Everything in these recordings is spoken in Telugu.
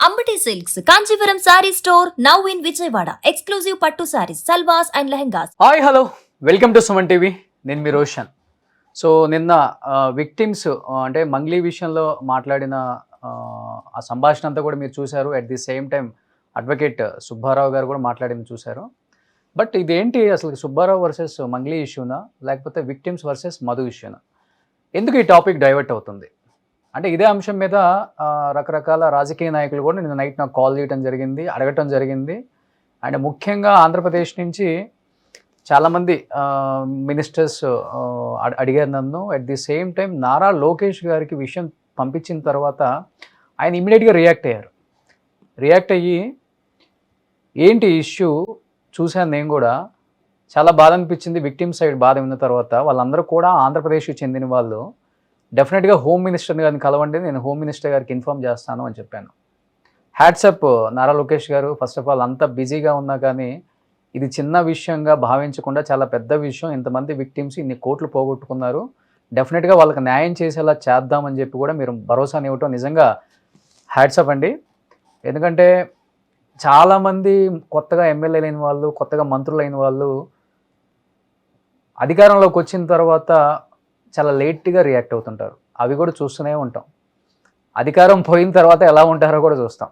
Ambati Silks, Kanchipuram Saree Store, now in Vijayawada. Exclusive Pattu Sarees, Salwas and Lehengas. Hi hello welcome to Suman TV. నేను మీ రోషన్. సో నిన్న విక్టిమ్స్ అంటే మంగ్లీ విషయంలో మాట్లాడిన ఆ సంభాషణ అంతా కూడా మీరు చూశారు. At the same time advocate Subbarao గారు కూడా మాట్లాడింది చూశారు. బట్ ఇదేంటి అసలు సుబ్బారావు వర్సెస్ మంగ్లీ ఇష్యూనా లేకపోతే విక్టిమ్స్ వర్సెస్ మధు ఇష్యూనా? ఎందుకు ఈ టాపిక్ డైవర్ట్ అవుతుంది అంటే ఇదే అంశం మీద రకరకాల రాజకీయ నాయకులు కూడా నిన్న నైట్ నాకు కాల్ చేయడం జరిగింది, అడగటం జరిగింది. అండ్ ముఖ్యంగా ఆంధ్రప్రదేశ్ నుంచి చాలామంది మినిస్టర్స్ అడిగారు నన్ను. At the same time Nara Lokesh గారికి విషయం పంపించిన తర్వాత ఆయన ఇమీడియట్గా రియాక్ట్ అయ్యి ఏంటి ఇష్యూ చూశాను నేను కూడా. చాలా బాధ అనిపించింది. విక్టిమ్ సైడ్ బాధ విన్న తర్వాత వాళ్ళందరూ కూడా ఆంధ్రప్రదేశ్కి చెందిన వాళ్ళు. డెఫినెట్గా హోమ్ మినిస్టర్ గారిని కలవండి, నేను హోమ్ మినిస్టర్ గారికి ఇన్ఫామ్ చేస్తాను అని చెప్పాను. హ్యాట్సప్ నారా లోకేష్ గారు. ఫస్ట్ ఆఫ్ ఆల్ అంత బిజీగా ఉన్నా కానీ ఇది చిన్న విషయంగా భావించకుండా చాలా పెద్ద విషయం. ఇంతమంది విక్టిమ్స్ ఇన్ని కోట్లు పోగొట్టుకున్నారు. డెఫినెట్గా వాళ్ళకి న్యాయం చేసేలా చేద్దామని చెప్పి కూడా మీరు భరోసాని ఇవ్వటం నిజంగా హ్యాట్సప్ అండి. ఎందుకంటే చాలామంది కొత్తగా ఎమ్మెల్యేలు అయిన వాళ్ళు, కొత్తగా మంత్రులు అయిన వాళ్ళు అధికారంలోకి వచ్చిన తర్వాత చాలా లేట్గా రియాక్ట్ అవుతుంటారు. అవి కూడా చూస్తూనే ఉంటాం. అధికారం పోయిన తర్వాత ఎలా ఉంటారో కూడా చూస్తాం.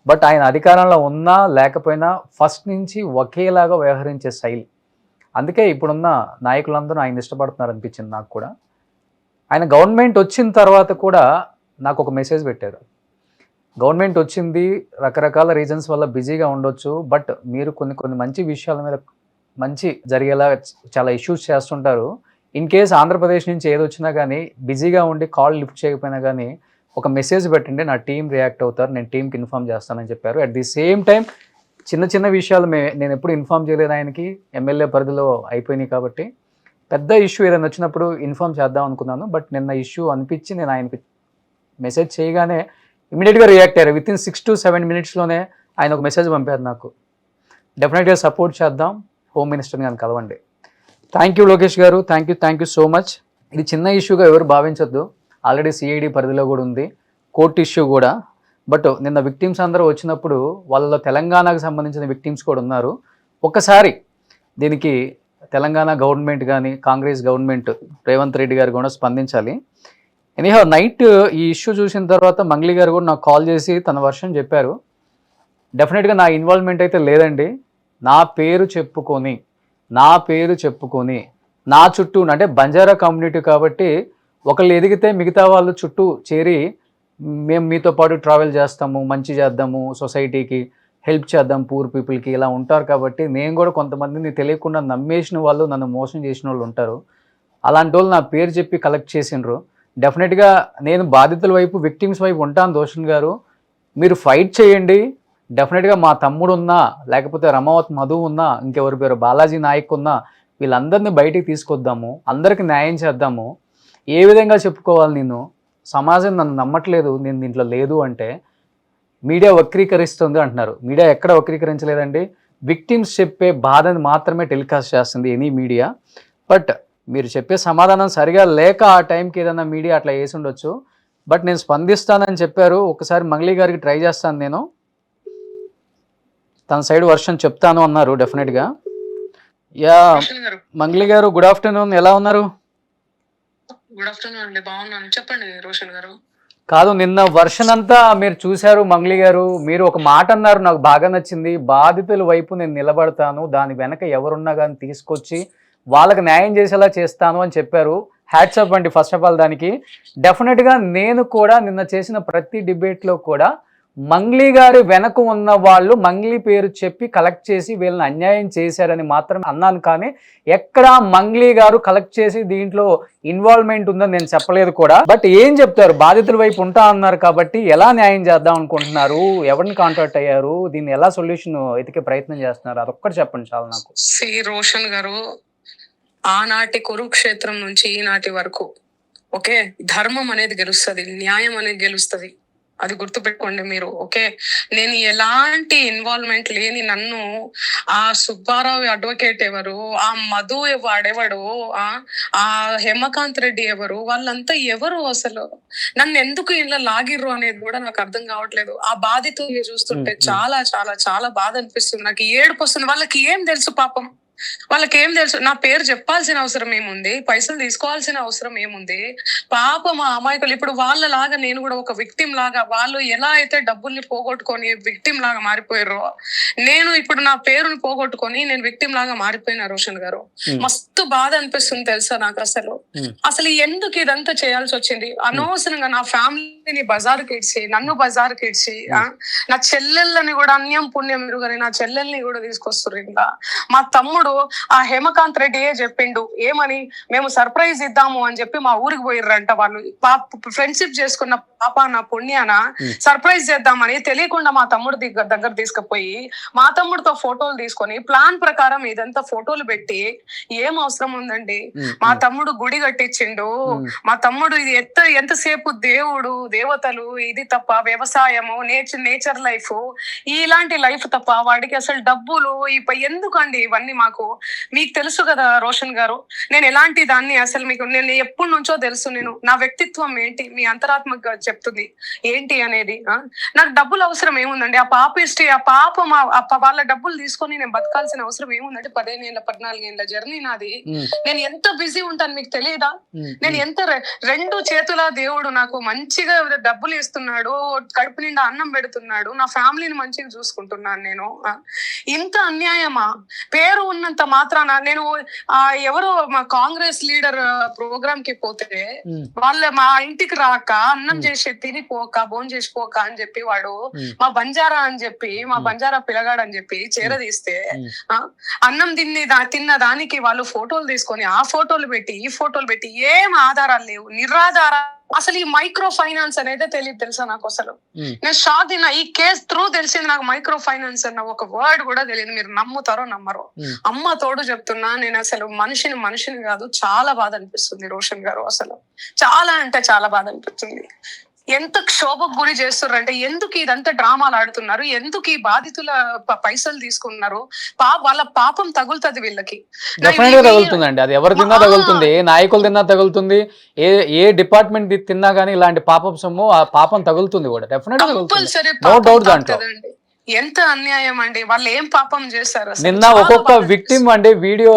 బట్ ఆయన అధికారంలో ఉన్నా లేకపోయినా ఫస్ట్ నుంచి ఒకేలాగా వ్యవహరించే శైలి. అందుకే ఇప్పుడున్న నాయకులందరూ ఆయన ఇష్టపడుతున్నారు అనిపించింది నాకు కూడా. ఆయన గవర్నమెంట్ వచ్చిన తర్వాత కూడా నాకు ఒక మెసేజ్ పెట్టారు. గవర్నమెంట్ వచ్చింది, రకరకాల రీజన్స్ వల్ల బిజీగా ఉండొచ్చు, బట్ మీరు కొన్ని మంచి విషయాల మీద మంచి జరిగేలా చాలా ఇష్యూస్ చేస్తుంటారు. ఇన్ కేస్ ఆంధ్రప్రదేశ్ నుంచి ఏదొచ్చినా కానీ బిజీగా ఉండి కాల్ లిఫ్ట్ చేయకపోయినా కానీ ఒక మెసేజ్ పెట్టండి, నా టీం రియాక్ట్ అవుతారు, నేను టీంకి ఇన్ఫామ్ చేస్తానని చెప్పారు. అట్ ది సేమ్ టైం చిన్న విషయాలు నేను ఎప్పుడు ఇన్ఫామ్ చేయలేదు ఆయనకి. ఎమ్మెల్యే పరిధిలో అయిపోయినాయి కాబట్టి పెద్ద ఇష్యూ ఏదైనా వచ్చినప్పుడు ఇన్ఫామ్ చేద్దాం అనుకున్నాను. బట్ నిన్న ఇష్యూ అనిపించి నేను ఆయనకి మెసేజ్ చేయగానే ఇమీడియట్గా రియాక్ట్ అయ్యారు. విత్ ఇన్ 6 to 7 minutesలోనే ఆయన ఒక మెసేజ్ పంపారు నాకు. డెఫినెట్గా సపోర్ట్ చేద్దాం, హోమ్ మినిస్టర్ని కానీ కలవండి. థ్యాంక్ యూ లోకేష్ గారు, థ్యాంక్ యూ సో మచ్. ఇది చిన్న ఇష్యూగా ఎవరు భావించొద్దు. ఆల్రెడీ సిఐడి పరిధిలో కూడా ఉంది, కోర్టు ఇష్యూ కూడా. బట్ నిన్న విక్టిమ్స్ అందరూ వచ్చినప్పుడు వాళ్ళలో తెలంగాణకు సంబంధించిన విక్టిమ్స్ కూడా ఉన్నారు. ఒక్కసారి దీనికి తెలంగాణ గవర్నమెంట్ కానీ కాంగ్రెస్ గవర్నమెంట్ రేవంత్ రెడ్డి గారు కూడా స్పందించాలి. ఎనీహౌ నైట్ ఈ ఇష్యూ చూసిన తర్వాత మంగ్లీ గారు కూడా నాకు కాల్ చేసి తన వర్షం చెప్పారు. డెఫినెట్గా నా ఇన్వాల్వ్మెంట్ అయితే లేదండి. నా పేరు చెప్పుకొని నా చుట్టూ అంటే బంజారా కమ్యూనిటీ కాబట్టి ఒకళ్ళు ఎదిగితే మిగతా వాళ్ళు చుట్టూ చేరి మేము మీతో పాటు ట్రావెల్ చేస్తాము, మంచి చేద్దాము, సొసైటీకి హెల్ప్ చేద్దాం, పూర్ పీపుల్కి ఇలా ఉంటారు. కాబట్టి నేను కూడా కొంతమందిని తెలియకుండా నమ్మేసిన వాళ్ళు, నన్ను మోసం చేసిన వాళ్ళు ఉంటారు. అలాంటి వాళ్ళు నా పేరు చెప్పి కలెక్ట్ చేసినారు. డెఫినెట్గా నేను బాధితుల వైపు, విక్టిమ్స్ వైపు ఉంటాను. దోషన్ గారు మీరు ఫైట్ చేయండి. డెఫినెట్గా మా తమ్ముడు ఉన్నా, లేకపోతే రమావత్ మధు ఉన్నా, ఇంకెవరి పేరు బాలాజీ నాయక్ ఉన్నా, వీళ్ళందరినీ బయటికి తీసుకొద్దాము, అందరికీ న్యాయం చేద్దాము. ఏ విధంగా చెప్పుకోవాలి? నేను సమాజం నన్ను నమ్మట్లేదు, నేను దీంట్లో లేదు అంటే మీడియా వక్రీకరిస్తుంది అంటున్నారు. మీడియా ఎక్కడ వక్రీకరించలేదండి. విక్టిమ్స్ చెప్పే బాధని మాత్రమే టెలికాస్ట్ చేస్తుంది ఎనీ మీడియా. బట్ మీరు చెప్పే సమాధానం సరిగా లేక ఆ టైంకి ఏదైనా మీడియా అట్లా వేసి ఉండొచ్చు. బట్ నేను స్పందిస్తానని చెప్పారు. ఒకసారి మంగ్లీ గారికి ట్రై చేస్తాను, నేను తన సైడ్ వర్షన్ చెప్తాను అన్నారు. డెఫినెట్గా యా. మంగ్లీ గారు గుడ్ ఆఫ్టర్నూన్, ఎలా ఉన్నారు? గుడ్ ఆఫ్టర్నూన్ అండి, బాగున్నాను. చెప్పండి రోషన్ గారు. కాదు, నిన్న వర్షన్ అంతా మీరు చూశారు మంగ్లీ గారు. మీరు ఒక మాట అన్నారు, నాకు బాగా నచ్చింది. బాధితుల వైపు నేను నిలబడతాను, దాని వెనక ఎవరున్నా కానీ తీసుకొచ్చి వాళ్ళకి న్యాయం చేసేలా చేస్తాను అని చెప్పారు. హ్యాట్సప్ అండి ఫస్ట్ ఆఫ్ ఆల్ దానికి. డెఫినెట్గా నేను కూడా నిన్న చేసిన ప్రతి డిబేట్లో కూడా మంగ్లీ గారి వెనక ఉన్న వాళ్ళు మంగ్లీ పేరు చెప్పి కలెక్ట్ చేసి వీళ్ళని అన్యాయం చేశారని మాత్రమే అన్నాను. కానీ ఎక్కడా మంగ్లీ గారు కలెక్ట్ చేసి దీంట్లో ఇన్వాల్వ్మెంట్ ఉందని నేను చెప్పలేదు కూడా. బట్ ఏం చెప్తారు? బాధితుల వైపు ఉంటా అన్నారు కాబట్టి ఎలా న్యాయం చేద్దాం అనుకుంటున్నారు? ఎవరిని కాంటాక్ట్ అయ్యారు? దీన్ని ఎలా సొల్యూషన్ ఎతికే ప్రయత్నం చేస్తున్నారు? అదొక్కటి చెప్పండి చాలు నాకు. సి రోషన్ గారు, ఆనాటి కురుక్షేత్రం నుంచి ఈనాటి వరకు ఓకే, ధర్మం అనేది గెలుస్తుంది, న్యాయం అనేది గెలుస్తుంది. అది గుర్తుపెట్టుకోండి మీరు. ఓకే. నేను ఎలాంటి ఇన్వాల్వ్మెంట్ లేని నన్ను ఆ సుబ్బారావు అడ్వకేట్ ఎవరు, ఆ మధు వాడెవడు, ఆ ఆ హేమకాంత్ రెడ్డి ఎవరు, వాళ్ళంతా ఎవరు అసలు? నన్ను ఎందుకు ఇలా లాగిర్రు అనేది కూడా నాకు అర్థం కావట్లేదు. ఆ బాధితుల్ని చూస్తుంటే చాలా చాలా చాలా బాధ అనిపిస్తుంది. నాకు ఏడుపు వస్తుంది. వాళ్ళకి ఏం తెలుసు పాపం? వాళ్ళకేం తెలుసు? నా పేరు చెప్పాల్సిన అవసరం ఏముంది? పైసలు తీసుకోవాల్సిన అవసరం ఏముంది? పాపం ఆ అమాయకులు. ఇప్పుడు వాళ్ళలాగా నేను కూడా ఒక విక్టిమ్ లాగా, వాళ్ళు ఎలా అయితే డబ్బుల్ని పోగొట్టుకొని విక్టిమ్ లాగా మారిపోయారో, నేను ఇప్పుడు నా పేరుని పోగొట్టుకొని నేను విక్టిమ్ లాగా మారిపోయినా రోషన్ గారు. మస్తు బాధ అనిపిస్తుంది తెలుసా నాకు అసలు. అసలు ఎందుకు ఇదంతా చేయాల్సి వచ్చింది? అనవసరంగా నా ఫ్యామిలీని బజారుకి ఇడ్చి, నన్ను బజారుకి ఇడ్చి, నా చెల్లెళ్ళని కూడా అన్యం పుణ్యం ఎరుగని నా చెల్లెల్ని కూడా తీసుకొస్తారు. ఇంకా మా తమ్ముడు ఆ హేమకాంత్ రెడ్డియే చెప్పిండు ఏమని, మేము సర్ప్రైజ్ ఇద్దాము అని చెప్పి మా ఊరికి పోయిర్రంట వాళ్ళు. ఫ్రెండ్షిప్ చేసుకున్న పాప నా పుణ్యాన సర్ప్రైజ్ చేద్దామని తెలియకుండా మా తమ్ముడు దగ్గర తీసుకుపోయి మా తమ్ముడితో ఫోటోలు తీసుకొని ప్లాన్ ప్రకారం ఇదంతా ఫోటోలు పెట్టి ఏం అవసరం ఉందండి? మా తమ్ముడు గుడి కట్టించిండు. మా తమ్ముడు ఇది ఎంతసేపు దేవుడు దేవతలు ఇది తప్ప వ్యవసాయము నేచర్ లైఫ్ ఇలాంటి లైఫ్ తప్ప వాడికి అసలు డబ్బులు ఎందుకండి ఇవన్నీ? మాకు మీకు తెలుసు కదా రోషన్ గారు, నేను ఎలాంటి దాన్ని అసలు మీకు నేను ఎప్పటి నుంచో తెలుసు. నేను నా వ్యక్తిత్వం ఏంటి మీ అంతరాత్మక చెప్తుంది ఏంటి అనేది. నాకు డబ్బులు అవసరం ఏముందండి? ఆ పాపిష్టి ఆ పాపం వాళ్ళ డబ్బులు తీసుకొని నేను బతకాల్సిన అవసరం ఏముందంటే 15 ఏళ్ళ 14 ఏళ్ళ జర్నీ నాది. నేను ఎంత బిజీ ఉంటాను మీకు తెలియదా? నేను ఎంత రెండు చేతుల దేవుడు నాకు మంచిగా డబ్బులు ఇస్తున్నాడు, కడుపు నిండా అన్నం పెడుతున్నాడు, నా ఫ్యామిలీని మంచిగా చూసుకుంటున్నాను నేను. ఇంత అన్యాయమా? పేరు ఉన్నంత మాత్రాన నేను ఎవరో మా కాంగ్రెస్ లీడర్ ప్రోగ్రామ్ కి పోతే వాళ్ళ మా ఇంటికి రాక అన్నం చేసి తినిపోక భోజనం చేసిపోక అని చెప్పి వాడు మా బంజారా అని చెప్పి మా బంజారా పిల్లగాడు అని చెప్పి చేరదీస్తే అన్నం తిన్న దానికి వాళ్ళు ఫోటోలు తీసుకొని ఆ ఫోటోలు పెట్టి ఈ ఫోటోలు పెట్టి ఏం ఆధారాలు లేవు, నిరాధార. అసలు ఈ మైక్రో ఫైనాన్స్ అనేది తెలియదు తెలుసా నాకు అసలు. నేను షాక్ తిన్నా. ఈ కేసు త్రూ తెలిసింది నాకు మైక్రో ఫైనాన్స్ అన్న ఒక వర్డ్ కూడా తెలియదు. మీరు నమ్ముతారో నమ్మరో, అమ్మ తోడు చెప్తున్నా. నేను అసలు మనిషిని కాదు, చాలా బాధ అనిపిస్తుంది రోషన్ గారు. అసలు చాలా అంటే చాలా బాధ అనిపిస్తుంది. ఎంత క్షోభకు గురి చేస్తున్నారంటే, ఎందుకు ఇదంతా డ్రామాలు ఆడుతున్నారు, ఎందుకు ఈ బాధితుల పైసలు తీసుకున్నారు? వాళ్ళ పాపం తగులుతుంది వీళ్ళకి. డెఫినెట్ గా తగులుతుందండి. అది ఎవరు తిన్నా తగులుతుంది, ఏ నాయకులు తిన్నా తగులుతుంది, ఏ డిపార్ట్మెంట్ తిన్నా గానీ ఇలాంటి పాపం సొమ్ము ఆ పాపం తగులుతుంది కూడా. డెఫినెట్ గా తగులుతుంది, నో డౌట్ దాంట్లో. ఎంత అన్యాయం అండి! వాళ్ళు ఏం పాపం చేశారు? నిన్న ఒక్కొక్క విక్టిమ్ అండి వీడియో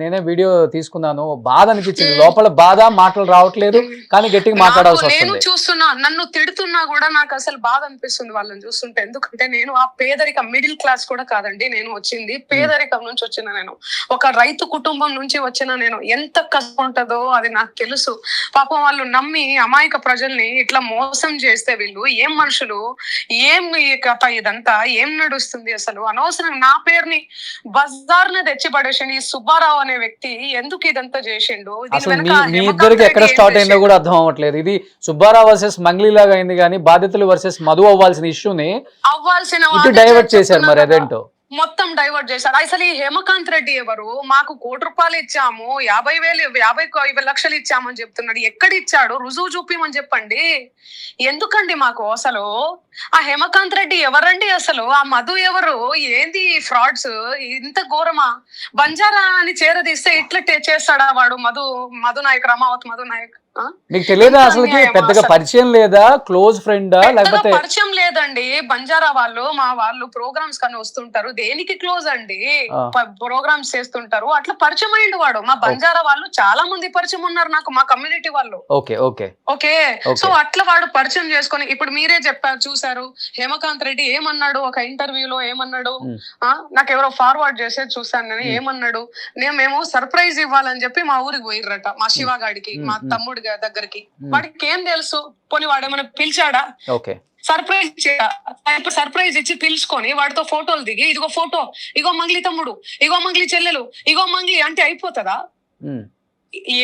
నేనే వీడియో తీసుకున్నాను. బాధ అనిపించింది, లోపల బాధ, మాటలు రావట్లేదు కానీ గట్టిగా మాట్లాడాల్సి వస్తుంది. నేను చూస్తున్నా, నన్ను తిడుతున్నా కూడా నాకు అసలు బాధ అనిపిస్తుంది వాళ్ళని చూస్తుంటే. ఎందుకంటే నేను ఆ పేదరిక మిడిల్ క్లాస్ కూడా కాదండి. నేను వచ్చింది పేదరికం నుంచి వచ్చిన, నేను ఒక రైతు కుటుంబం నుంచి వచ్చిన. నేను ఎంత కష్టం ఉంటుందో అది నాకు తెలుసు. పాపం వాళ్ళు నమ్మి అమాయక ప్రజల్ని ఇట్లా మోసం చేస్తే వీళ్ళు ఏం మనుషులు, ఏం ఇదంతా ఏం నడుస్తుంది అసలు? అనవసరం నా పేరుని బజార్ని తెచ్చి పడేసిండు ఈ సుబ్బారావు అనే వ్యక్తి. ఎందుకు ఇదంతా చేసిండు? మీ ఇద్దరికి ఎక్కడ స్టార్ట్ అయిందో కూడా అర్థం అవ్వట్లేదు. ఇది సుబ్బారావు వర్సెస్ మంగ్లీ లాగా అయింది కానీ బాధితులు వర్సెస్ మధు అవ్వాల్సిన ఇష్యూని డైవర్ట్ చేశారు. మరి అదేంటో మొత్తం డైవర్ట్ చేశారు. అసలు ఈ హేమకాంత్ రెడ్డి ఎవరు? మాకు ₹1,00,00,000 ఇచ్చాము, 50 లక్షలు ఇచ్చామని చెప్తున్నాడు. ఎక్కడ ఇచ్చాడు? రుజువు చూపిమని చెప్పండి. ఎందుకండి మాకు అసలు? ఆ హేమకాంత్ రెడ్డి ఎవరండి అసలు? ఆ మధు ఎవరు? ఏంది ఫ్రాడ్స్? ఇంత ఘోరమా? బంజారా అని చేరదీస్తే ఇట్లా చేస్తాడా వాడు? మధు నాయక్, రమావత్ మధు నాయక్. మీకు తెలియదా? అసలు పెద్దగా పరిచయం లేదా? క్లోజ్ ఫ్రెండా? లేకపోతే పరిచయం లేదండి. బంజారా వాళ్ళు ప్రోగ్రామ్స్ కానీ వస్తుంటారు. దేనికి క్లోజ్ అండి? ప్రోగ్రామ్స్ చేస్తుంటారు, అట్లా పరిచయం అయ్యిండు వాడు. మా బంజారా వాళ్ళు చాలా మంది పరిచయం ఉన్నారు నాకు, మా కమ్యూనిటీ వాళ్ళు. ఓకే సో అట్లా వాడు పరిచయం చేసుకొని, ఇప్పుడు మీరే చెప్పారు చూసారు హేమకాంత్ రెడ్డి ఏమన్నాడు ఒక ఇంటర్వ్యూలో, ఏమన్నాడు? నాకు ఎవరో ఫార్వర్డ్ చేసే చూసాను నేను. ఏమన్నాడు? మేము సర్ప్రైజ్ ఇవ్వాలని చెప్పి మా ఊరికి పోయిర్రట, మా శివగాడికి, మా తమ్ముడి దగ్గరికి. వాడికి ఏం తెలుసు? పోనీ వాడేమైనా పిలిచాడా? సర్ప్రైజ్ ఇచ్చి పిలుచుకొని వాడితో ఫోటోలు దిగి, ఇదిగో ఫోటో, ఇగో మంగ్లీ తమ్ముడు, ఇగో మంగ్లీ చెల్లెలు, ఇగో మంగ్లీ అంటే అయిపోతుందా?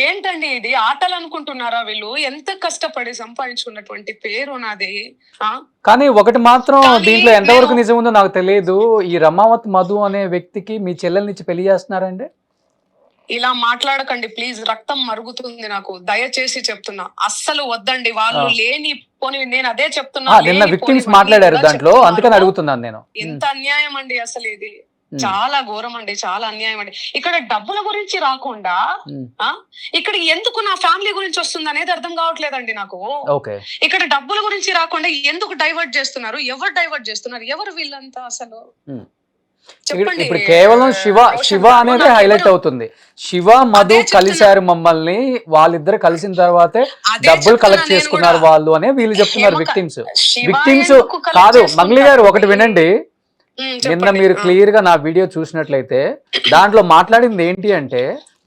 ఏంటండి ఇది? ఆటలు అనుకుంటున్నారా వీళ్ళు? ఎంత కష్టపడి సంపాదించుకున్నటువంటి పేరు నాది. కానీ ఒకటి మాత్రం దీంట్లో ఎంతవరకు నిజం ఉందో నాకు తెలియదు. ఈ రమావత్ మధు అనే వ్యక్తికి మీ చెల్లెల్నిచ్చి పెళ్లి చేస్తున్నారండి? ఇలా మాట్లాడకండి ప్లీజ్, రక్తం మరుగుతుంది నాకు. దయచేసి చెప్తున్నా, అస్సలు వద్దండి. వాళ్ళు లేని పోనీ నేను అదే చెప్తున్నా, నిన్న లేనిపోని విక్టిమ్స్ ఇవన్నీ మాట్లాడారు కూడా దాంట్లో, చెప్తున్నారు. అందుకని అడుగుతున్నాను నేను. ఎంత అన్యాయం అండి అసలు ఇది, చాలా ఘోరం అండి, చాలా అన్యాయం అండి. ఇక్కడ డబ్బుల గురించి రాకుండా ఇక్కడ ఎందుకు నా ఫ్యామిలీ గురించి వస్తుంది అనేది అర్థం కావట్లేదండి నాకు. ఇక్కడ డబ్బుల గురించి రాకుండా ఎందుకు డైవర్ట్ చేస్తున్నారు, ఎవరు డైవర్ట్ చేస్తున్నారు, ఎవరు వీళ్ళంతా అసలు చెప్పండి. ఇప్పుడు కేవలం శివ అనేది హైలైట్ అవుతుంది. శివ మధు కలిశారు మమ్మల్ని, వాళ్ళిద్దరు కలిసిన తర్వాతే డబ్బులు కలెక్ట్ చేసుకున్నారు వాళ్ళు అనే వీళ్ళు చెప్తున్నారు విక్టిమ్స్. కాదు మంగ్లీ గారు, ఒకటి వినండి. నిన్న మీరు క్లియర్ గా నా వీడియో చూసినట్లయితే దాంట్లో మాట్లాడింది ఏంటి అంటే,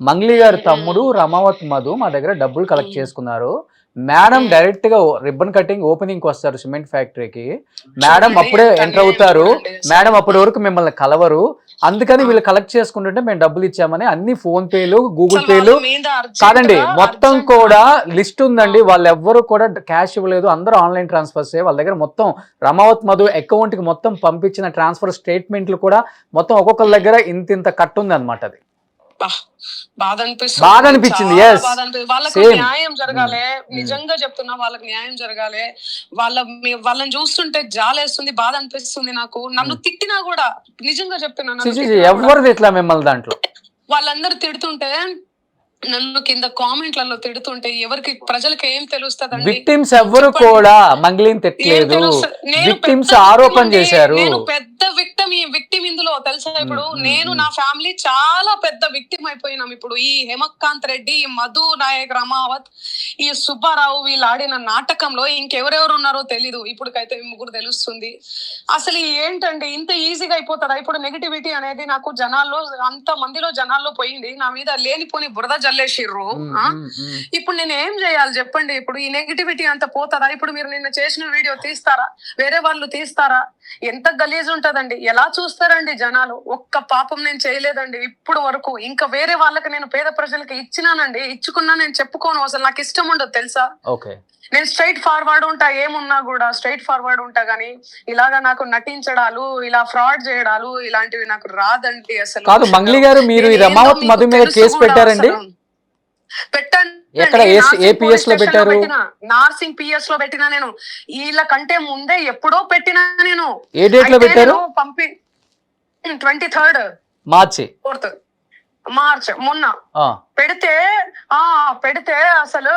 మంగ్లీ గారు తమ్ముడు రమావత్ మధు మా దగ్గర డబ్బులు కలెక్ట్ చేసుకున్నారు. మేడం డైరెక్ట్ గా రిబ్బన్ కటింగ్ ఓపెనింగ్ కి వస్తారు సిమెంట్ ఫ్యాక్టరీకి, మేడం అప్పుడే ఎంటర్ అవుతారు, మేడం అప్పటి వరకు మిమ్మల్ని కలవరు, అందుకని వీళ్ళు కలెక్ట్ చేసుకుంటుంటే మేము డబ్బులు ఇచ్చామని అన్ని ఫోన్ పేలు గూగుల్ పేలు కాదండి మొత్తం కూడా లిస్ట్ ఉందండి. వాళ్ళు ఎవ్వరు కూడా క్యాష్ ఇవ్వలేదు, అందరూ ఆన్లైన్ ట్రాన్స్ఫర్స్. వాళ్ళ దగ్గర మొత్తం రమావత్ మధు అకౌంట్ కి మొత్తం పంపించిన ట్రాన్స్ఫర్ స్టేట్మెంట్లు కూడా మొత్తం ఒక్కొక్కరి దగ్గర ఇంత కట్టు ఉంది అనమాట. అది బాధ అనిపించింది. వాళ్ళకి న్యాయం జరగాలి, నిజంగా చెప్తున్నా, వాళ్ళకి న్యాయం జరగాలి. వాళ్ళని చూస్తుంటే జాలేస్తుంది, బాధ అనిపిస్తుంది నాకు. నన్ను తిట్టినా కూడా నిజంగా చెప్తున్నా, ఎవరిది ఇట్లా మిమ్మల్ని దాంట్లో వాళ్ళందరూ తిడుతుంటే, నన్ను కింద కామెంట్లలో తిడుతుంటే ఎవరికి ప్రజలకు ఏం తెలుస్తుంది? విక్టిమ్స్ ఎవ్వరు కూడా మంగ్లీని తిట్టలేదు, విక్టిమ్స్ ఆరోపణ చేశారు. నేను పెద్ద విక్టిమ్, ఈ విక్టిమ్ ఇందులో తెలుసా? ఇప్పుడు నేను నా ఫ్యామిలీ చాలా పెద్ద విక్టిమ్ అయిపోయినాం. ఇప్పుడు ఈ హేమకాంత్ రెడ్డి, ఈ మధు నాయక్, రమావత్, ఈ సుబ్బారావు వీళ్ళు ఆడిన నాటకంలో ఇంకెవరెవరు ఉన్నారో తెలీదు. ఇప్పుడుకైతే ముగ్గురు తెలుస్తుంది. అసలు ఏంటండి ఇంత ఈజీగా అయిపోతారా? ఇప్పుడు నెగిటివిటీ అనేది నాకు జనాల్లో, అంత మందిలో జనాల్లో పోయింది. నా మీద లేనిపోని బురద జల్లేసిర్రు. ఇప్పుడు నేను ఏం చేయాలి చెప్పండి? ఇప్పుడు ఈ నెగిటివిటీ అంత పోతారా? ఇప్పుడు మీరు నిన్న చేసిన వీడియో తీస్తారా? వేరే వాళ్ళు తీస్తారా? ఎంత గలీజ్ ఉంటదండి, ఎలా చూస్తారండి జనాలు? ఒక్క పాపం నేను చేయలేదండి ఇప్పుడు వరకు. ఇంకా వేరే వాళ్ళకి నేను పేద ప్రజలకి ఇచ్చినానండి, ఇచ్చుకున్నా నేను చెప్పుకోను, అసలు నాకు ఇష్టం ఉండదు తెలుసా. నేను స్ట్రైట్ ఫార్వర్డ్ ఉంటా, ఏమున్నా కూడా స్ట్రైట్ ఫార్వర్డ్ ఉంటా, గానీ ఇలాగా నాకు నటించడాలు, ఇలా ఫ్రాడ్ చేయడాలు ఇలాంటివి నాకు రాదండి అసలు. కాదు మంగ్లీ గారు, మీరు ఈ రమావత్ మధు మీద కేసు పెట్టారండి? పెట్టండి. ఏపీఎస్ లో పెట్టారు, నార్సింగ్ పిఎస్ లో పెట్టినా నేను. వీళ్ళ కంటే ముందే ఎప్పుడో పెట్టినా నేను. ఏ డేట్ లో పెట్టారు? 23 మార్చి 4th మార్చ్ మొన్న పెడితే అసలు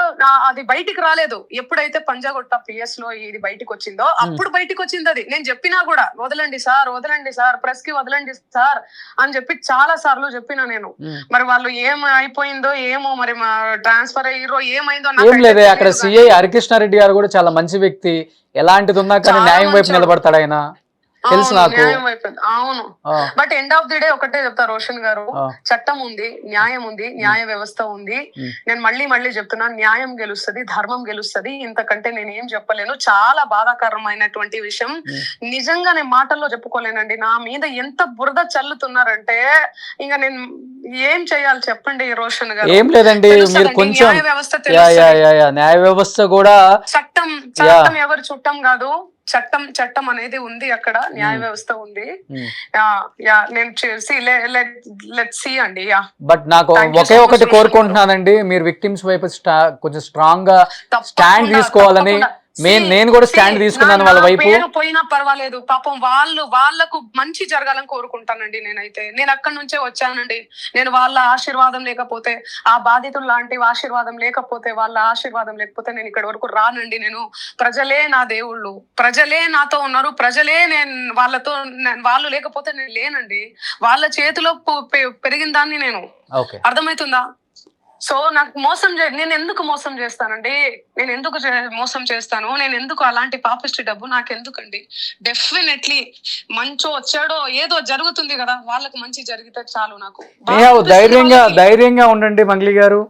అది బయటికి రాలేదు. ఎప్పుడైతే పంజాగొట్ట పిఎస్ లో ఇది బయటకు వచ్చిందో అప్పుడు బయటకు వచ్చింది. అది నేను చెప్పినా కూడా, వదలండి సార్, ప్రెస్ కి వదలండి సార్ అని చెప్పి చాలా సార్లు చెప్పినా నేను. మరి వాళ్ళు ఏం అయిపోయిందో ఏమో, మరి ట్రాన్స్ఫర్ అయ్యారో ఏమైందో ఏం లేదే. అక్కడ సిఐ హరికృష్ణారెడ్డి గారు కూడా చాలా మంచి వ్యక్తి, ఎలాంటిది ఉన్నా కానీ న్యాయం వైపు నిలబడతాడు ఆయన, తెలుసు నాకు. అవును, but end of the day ఒకటే చెప్తా రోషన్ గారు, చట్టం ఉంది, న్యాయం ఉంది, న్యాయ వ్యవస్థ ఉంది. నేను మళ్ళీ చెప్తున్నా, న్యాయం గెలుస్తుంది, ధర్మం గెలుస్తుంది. ఇంతకంటే నేను ఏం చెప్పలేను. చాలా బాధాకరమైనటువంటి విషయం, నిజంగా నేను మాటల్లో చెప్పుకోలేనండి. నా మీద ఎంత బురద చల్లుతున్నారంటే ఇంకా నేను ఏం చేయాలి చెప్పండి రోషన్ గారు? ఏం లేదండి, మీరు కొంచెం న్యాయ వ్యవస్థ కూడా, చట్టం ఎవరు చుట్టం కాదు, చట్టం అనేది ఉంది అక్కడ, న్యాయ వ్యవస్థ ఉంది. నేను అండి. బట్ నాకు ఒకే ఒకటి కోరుకుంటున్నానండి, మీరు విక్టిమ్స్ వైపు కొంచెం స్ట్రాంగ్ గా స్టాండ్ తీసుకోవాలని. నేను కూడా స్టాండ్ తీసుకున్నాను వాళ్ళ వైపు. పోయినా పర్వాలేదు, పాపం వాళ్ళకు మంచి జరగాలని కోరుకుంటానండి. నేను అక్కడి నుంచే వచ్చానండి. నేను వాళ్ళ ఆశీర్వాదం లేకపోతే, ఆ బాధితులు లాంటి ఆశీర్వాదం లేకపోతే, వాళ్ళ ఆశీర్వాదం లేకపోతే నేను ఇక్కడ వరకు రానండి. నేను ప్రజలే నా దేవుళ్ళు, ప్రజలే నాతో ఉన్నారు, ప్రజలే నేను వాళ్ళతో, వాళ్ళు లేకపోతే నేను లేనండి. వాళ్ళ చేతిలో పెరిగిన దాన్ని నేను. అర్థమవుతుందా? సో నాకు నేను ఎందుకు మోసం చేస్తానండి? నేను ఎందుకు మోసం చేస్తాను? నేను ఎందుకు అలాంటి పాపిష్టి డబ్బు నాకెందుకండి? డెఫినెట్లీ మంచో వచ్చాడో ఏదో జరుగుతుంది కదా, వాళ్ళకి మంచి జరిగితే చాలు నాకు. ధైర్యంగా ఉండండి మంగ్లీ గారు.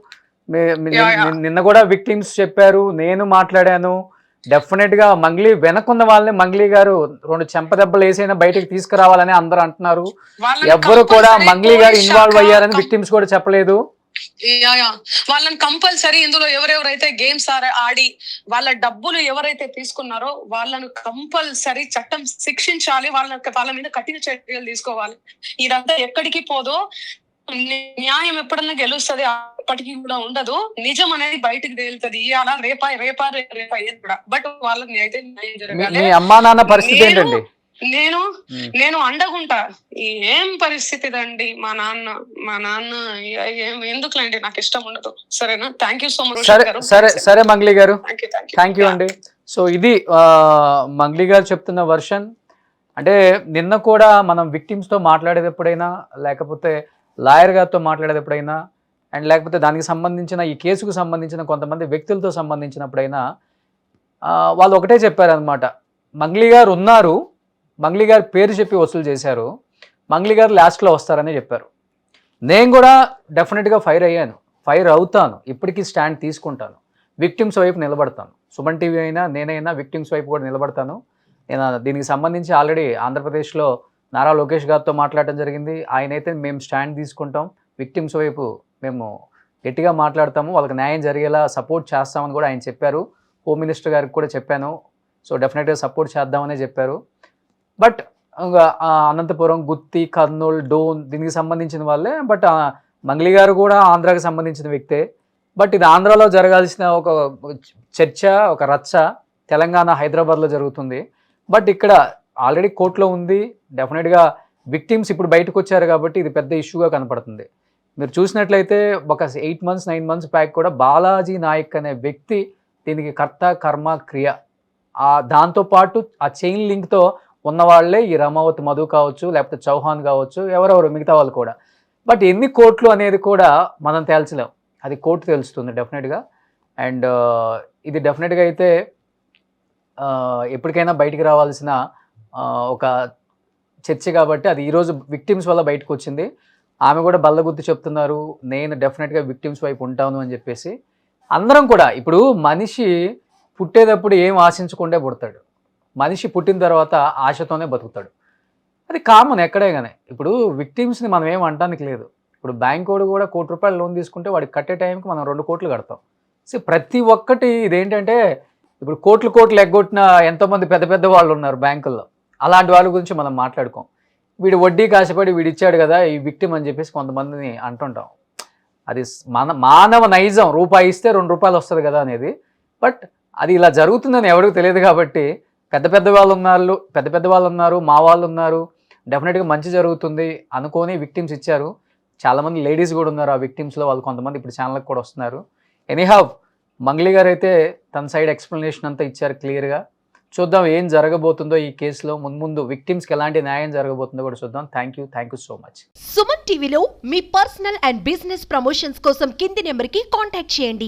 నిన్న కూడా విక్టిమ్స్ చెప్పారు, నేను మాట్లాడాను. డెఫినెట్ గా మంగ్లీ వెనకున్న వాళ్ళని మంగ్లీ గారు 2 చెంపదెబ్బలు వేసైనా బయటకు తీసుకురావాలని అందరూ అంటున్నారు. ఎవ్వరు కూడా మంగ్లీ గారు ఇన్వాల్వ్ అయ్యారని విక్టిమ్స్ కూడా చెప్పలేదు. వాళ్ళని కంపల్సరీ ఇందులో ఎవరెవరైతే గేమ్స్ ఆడి వాళ్ళ డబ్బులు ఎవరైతే తీసుకున్నారో వాళ్ళను కంపల్సరీ చట్టం శిక్షించాలి. వాళ్ళ మీద కఠిన చర్యలు తీసుకోవాలి. ఇదంతా ఎక్కడికి పోదో, న్యాయం ఎప్పుడన్నా గెలుస్తుంది. ఎప్పటికీ కూడా ఉండదు. నిజం అనేది బయటకు తేలుతుంది ఇవాళ రేపా రేపా రేపా ఏది కూడా. బట్ వాళ్ళకి అయితే న్యాయం జరగాలి. మీ అమ్మా నాన్న పరిస్థితి నేను ఏంటండి? నేను నేను అండగుంటా. ఏం పరిస్థితి దండి మా నాన్న ఎందుకులేండి, నాకు ఇష్టం ఉండదు. సరేనా? Thank you so much. సరే మంగ్లీ గారు, థ్యాంక్ థ్యాంక్ యూ అండి. సో ఇది మంగ్లీ గారు చెప్తున్న వర్షన్. అంటే నిన్న కూడా మనం విక్టిమ్స్తో మాట్లాడేటప్పుడైనా, లేకపోతే లాయర్ గారితో మాట్లాడేటప్పుడైనా, అండ్ లేకపోతే దానికి సంబంధించిన ఈ కేసుకు సంబంధించిన కొంతమంది వ్యక్తులతో సంబంధించినప్పుడైనా వాళ్ళు ఒకటే చెప్పారనమాట. మంగ్లీ గారు ఉన్నారు, మంగ్లీ గారి పేరు చెప్పి వసూలు చేశారు, మంగ్లీ గారు లాస్ట్లో వస్తారని చెప్పారు. నేను కూడా డెఫినెట్గా ఫైర్ అవుతాను, ఇప్పటికీ స్టాండ్ తీసుకుంటాను, విక్టిమ్స్ వైపు నిలబడతాను. సుమన్ టీవీ అయినా నేనైనా విక్టిమ్స్ వైపు కూడా నిలబడతాను. నేను దీనికి సంబంధించి ఆల్రెడీ ఆంధ్రప్రదేశ్లో నారా లోకేష్ గారితో మాట్లాడటం జరిగింది. ఆయనైతే మేము స్టాండ్ తీసుకుంటాం, విక్టిమ్స్ వైపు మేము గట్టిగా మాట్లాడతాము, వాళ్ళకి న్యాయం జరిగేలా సపోర్ట్ చేస్తామని కూడా ఆయన చెప్పారు. హోమ్ మినిస్టర్ గారికి కూడా చెప్పాను. సో డెఫినెట్గా సపోర్ట్ చేద్దామనే చెప్పారు. బట్ అనంతపురం, గుత్తి, కర్నూలు, డోన్ దీనికి సంబంధించిన వాళ్ళే. బట్ మంగ్లీ గారు కూడా ఆంధ్రాకి సంబంధించిన వ్యక్తే. బట్ ఇది ఆంధ్రాలో జరగాల్సిన ఒక చర్చ, ఒక రచ్చ తెలంగాణ, హైదరాబాద్లో జరుగుతుంది. బట్ ఇక్కడ ఆల్రెడీ కోర్టులో ఉంది. డెఫినెట్గా విక్టిమ్స్ ఇప్పుడు బయటకు వచ్చారు కాబట్టి ఇది పెద్ద ఇష్యూగా కనపడుతుంది. మీరు చూసినట్లయితే ఒక 8 months 9 months బ్యాక్ కూడా బాలాజీ నాయక్ అనే వ్యక్తి దీనికి కర్త, కర్మ, క్రియ. దాంతోపాటు ఆ చైన్ లింక్తో ఉన్నవాళ్లే ఈ రమావత్ మధు కావచ్చు, లేకపోతే చౌహాన్ కావచ్చు, ఎవరెవరు మిగతా వాళ్ళు కూడా. బట్ ఎన్ని కోట్లు అనేది కూడా మనం తేల్చలేం, అది కోర్టు తెలుస్తుంది డెఫినెట్గా. అండ్ ఇది డెఫినెట్గా అయితే ఎప్పటికైనా బయటికి రావాల్సిన ఒక చర్చ కాబట్టి అది ఈరోజు విక్టిమ్స్ వల్ల బయటకు వచ్చింది. ఆమె కూడా బల్లగుద్ది చెప్తున్నారు, నేను డెఫినెట్గా విక్టిమ్స్ వైపు ఉంటాను అని చెప్పేసి. అందరం కూడా ఇప్పుడు మనిషి పుట్టేటప్పుడు ఏం ఆశించకుండా పుడతాడు, మనిషి పుట్టిన తర్వాత ఆశతోనే బతుకుతాడు. అది కామన్ ఎక్కడే కానీ. ఇప్పుడు విక్టిమ్స్ని మనం ఏం అనడానికి లేదు. ఇప్పుడు బ్యాంక్ వాడు కూడా ₹1 కోటి లోన్ తీసుకుంటే వాడికి కట్టే టైంకి మనం 2 కోట్లు కడతాం. సో ప్రతి ఒక్కటి ఇదేంటంటే ఇప్పుడు కోట్లు ఎగ్గొట్టిన ఎంతోమంది పెద్ద పెద్ద వాళ్ళు ఉన్నారు బ్యాంకుల్లో. అలాంటి వాళ్ళ గురించి మనం మాట్లాడుకోం. వీడు వడ్డీ కాశపడి వీడు ఇచ్చాడు కదా ఈ విక్టిమ్ అని చెప్పేసి కొంతమందిని అంటుంటాం. అది మానవ నైజం, రూపాయి ఇస్తే ₹2 వస్తుంది కదా అనేది. బట్ అది ఇలా జరుగుతుందని ఎవరికి తెలియదు కాబట్టి పెద్ద వాళ్ళు ఉన్నారు, మా వాళ్ళు ఉన్నారు, డెఫినెట్గా మంచి జరుగుతుంది అనుకొని విక్టిమ్స్ ఇచ్చారు. చాలామంది లేడీస్ కూడా ఉన్నారు ఆ విక్టిమ్స్లో. వాళ్ళు కొంతమంది ఇప్పుడు ఛానల్కి కూడా వస్తున్నారు. ఎనీహౌ మంగ్లీ గారు అయితే తన సైడ్ ఎక్స్ప్లెనేషన్ అంతా ఇచ్చారు క్లియర్గా. చూద్దాం ఏం జరగబోతుందో ఈ కేసులో. ముందు విక్టిమ్స్కి ఎలాంటి న్యాయం జరగబోతుందో కూడా చూద్దాం. Thank you so much. Suman టీవీలో మీ పర్సనల్ అండ్ బిజినెస్ ప్రమోషన్స్ కోసం కింది నెంబర్కి కాంటాక్ట్ చేయండి.